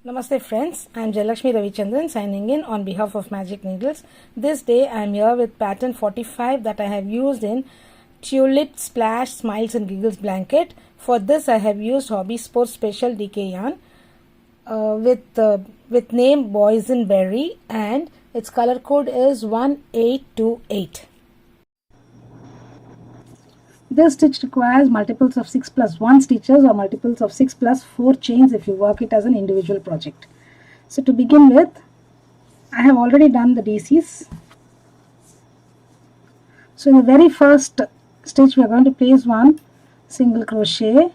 Namaste friends, I am Jalakshmi Ravichandran signing in on behalf of Magic Needles. This day I am here with pattern 45 that I have used in Tulip Splash Smiles and Giggles blanket. For this I have used Hobby Sports Special DK yarn with name Boysenberry, and its color code is 1828. This stitch requires multiples of 6 plus 1 stitches or multiples of 6 plus 4 chains if you work it as an individual project. So to begin with, I have already done the DCs. So in the very first stitch we are going to place one single crochet,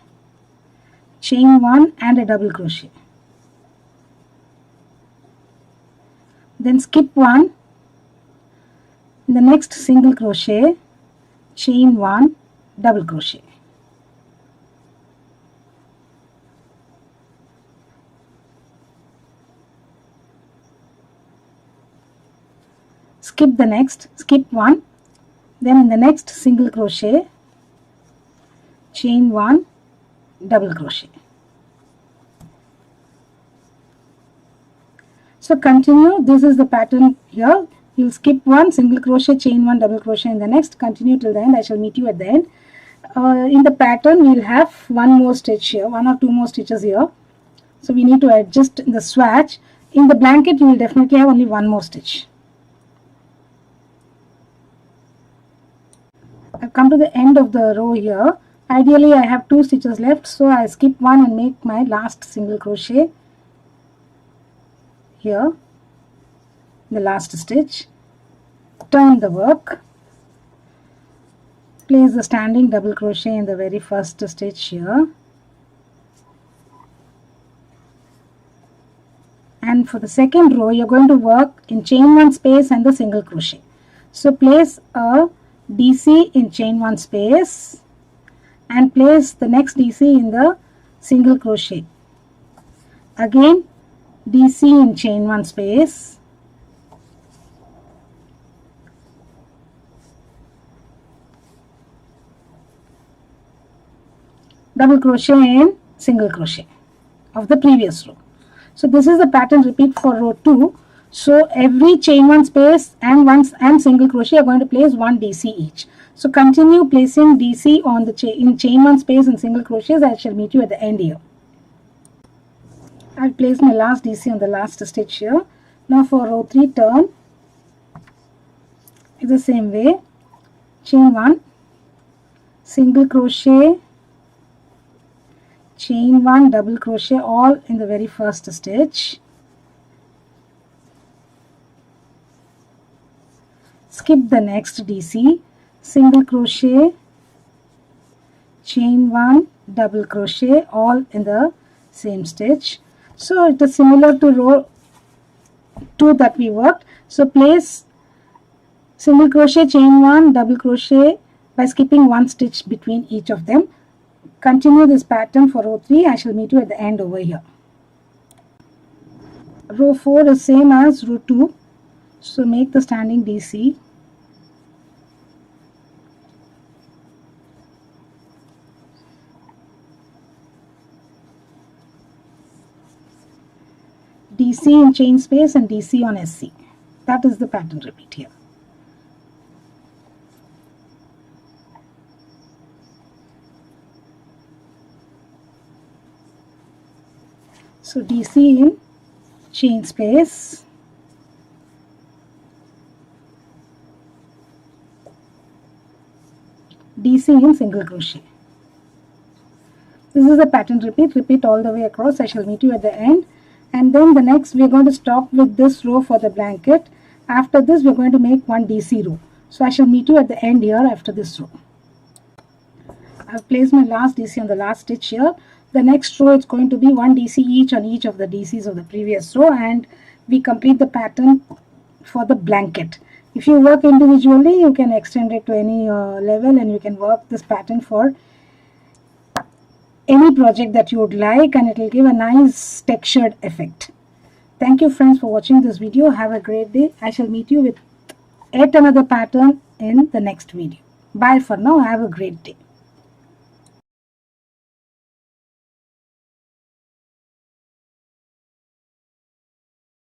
chain 1 and a double crochet. Then skip 1, in the next single crochet, chain 1, double crochet. Skip the next, skip 1, then in the next single crochet, chain 1, double crochet. So continue, this is the pattern here. You'll skip 1, single crochet, chain 1, double crochet in the next, continue till the end. I shall meet you at the end. In the pattern we'll have one more stitch here, one or two more stitches here, so we need to adjust the swatch. In the blanket you will definitely have only one more stitch. I've come to the end of the row here. Ideally I have 2 stitches left, so I skip 1 and make my last single crochet here, the last stitch, turn the work, place the standing double crochet in the very first stitch here, and for the second row you are going to work in chain 1 space and the single crochet. So place a DC in chain 1 space and place the next DC in the single crochet. Again DC in chain 1 space, double crochet in single crochet of the previous row. So this is the pattern repeat for row 2. So every chain 1 space and single crochet are going to place 1 DC each. So continue placing DC on the in chain 1 space and single crochets. I shall meet you at the end here. I've placed my last DC on the last stitch here. Now for row 3, turn in the same way, chain 1, single crochet, chain 1, double crochet, all in the very first stitch. Skip the next DC, single crochet, chain 1, double crochet, all in the same stitch. So it is similar to row 2 that we worked. So place single crochet, chain 1, double crochet by skipping 1 stitch between each of them. Continue this pattern for row 3. I shall meet you at the end over here. Row 4 is same as row 2. So make the standing DC. DC in chain space and DC on SC. That is the pattern repeat here. So DC in chain space, DC in single crochet. This is the pattern repeat all the way across. I shall meet you at the end. And then the next we are going to stop with this row for the blanket. After this we are going to make one DC row. So I shall meet you at the end here after this row. I have placed my last DC on the last stitch here. The next row is going to be 1 DC each on each of the DCs of the previous row, and we complete the pattern for the blanket. If you work individually, you can extend it to any level, and you can work this pattern for any project that you would like, and it will give a nice textured effect. Thank you friends for watching this video. Have a great day. I shall meet you with yet another pattern in the next video. Bye for now. Have a great day.